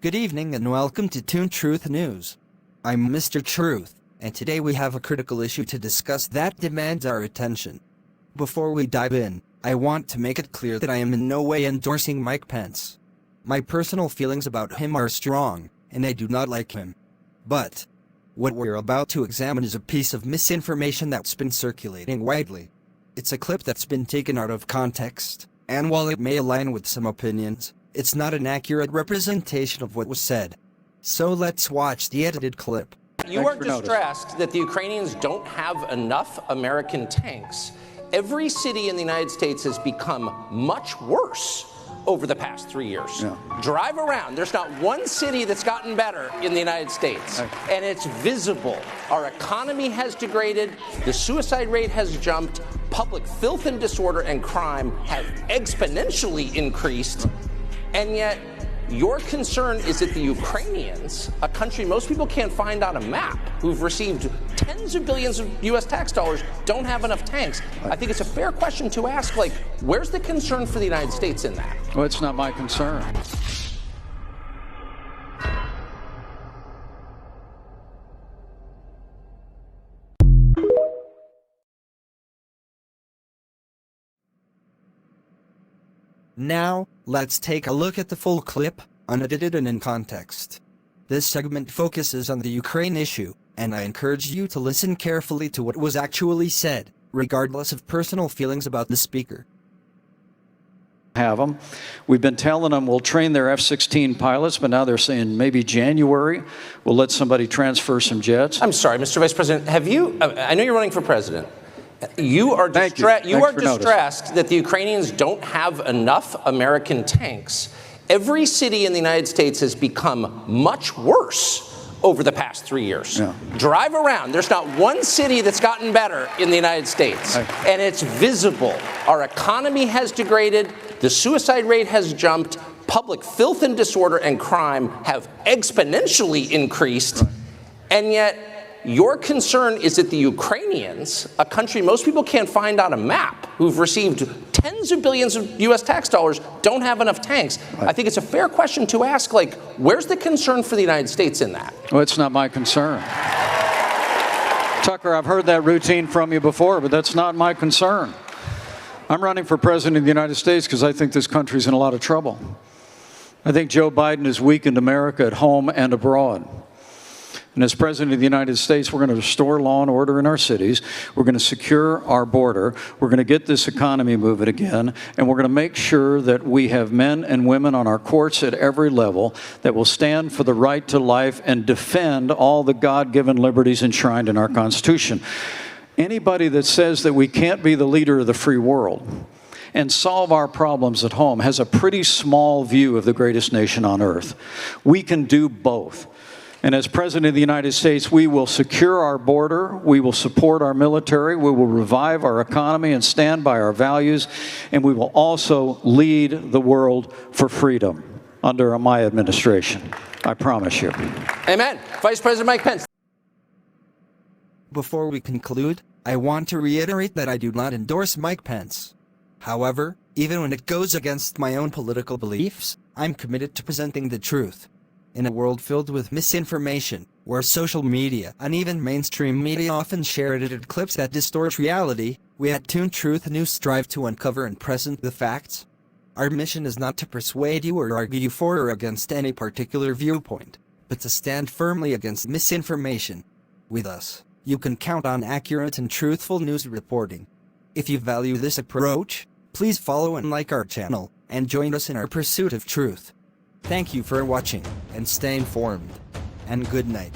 Good evening and welcome to Toon Truth News. I'm Mr. Truth, and today we have a critical issue to discuss that demands our attention. Before we dive in, I want to make it clear that I am in no way endorsing Mike Pence. My personal feelings about him are strong, and I do not like him. But what we're about to examine is a piece of misinformation that's been circulating widely. It's a clip that's been taken out of context, and while it may align with some opinions, it's not an accurate representation of what was said. So let's watch the edited clip. You are distressed that the Ukrainians don't have enough American tanks. Every city in the United States has become much worse over the past 3 years. Yeah. Drive around. There's not one city that's gotten better in the United States. And it's visible. Our economy has degraded. The suicide rate has jumped. Public filth and disorder and crime have exponentially increased. And yet, your concern is that the Ukrainians, a country most people can't find on a map, who've received tens of billions of U.S. tax dollars, don't have enough tanks. I think it's a fair question to ask, where's the concern for the United States in that? Well, it's not my concern. Now, let's take a look at the full clip, unedited and in context. This segment focuses on the Ukraine issue, and I encourage you to listen carefully to what was actually said, regardless of personal feelings about the speaker. Have them. We've been telling them we'll train their F-16 pilots, but now they're saying maybe January we'll let somebody transfer some jets. I'm sorry, Mr. Vice President, I know you're running for president. You are distressed that the Ukrainians don't have enough American tanks. Every city in the United States has become much worse over the past 3 years. Yeah. Drive around. There's not one city that's gotten better in the United States. And it's visible. Our economy has degraded. The suicide rate has jumped. Public filth and disorder and crime have exponentially increased. And yet, your concern is that the Ukrainians, a country most people can't find on a map, who've received tens of billions of U.S. tax dollars, don't have enough tanks. I think it's a fair question to ask, where's the concern for the United States in that? Well, it's not my concern. Tucker, I've heard that routine from you before, but that's not my concern. I'm running for president of the United States because I think this country's in a lot of trouble. I think Joe Biden has weakened America at home and abroad. And as President of the United States, we're going to restore law and order in our cities. We're going to secure our border. We're going to get this economy moving again. And we're going to make sure that we have men and women on our courts at every level that will stand for the right to life and defend all the God-given liberties enshrined in our Constitution. Anybody that says that we can't be the leader of the free world and solve our problems at home has a pretty small view of the greatest nation on earth. We can do both. And as President of the United States, we will secure our border, we will support our military, we will revive our economy and stand by our values, and we will also lead the world for freedom under my administration. I promise you. Amen. Vice President Mike Pence. Before we conclude, I want to reiterate that I do not endorse Mike Pence. However, even when it goes against my own political beliefs, I'm committed to presenting the truth. In a world filled with misinformation, where social media and even mainstream media often share edited clips that distort reality, we at Toon Truth News strive to uncover and present the facts. Our mission is not to persuade you or argue for or against any particular viewpoint, but to stand firmly against misinformation. With us, you can count on accurate and truthful news reporting. If you value this approach, please follow and like our channel, and join us in our pursuit of truth. Thank you for watching, and stay informed. And good night.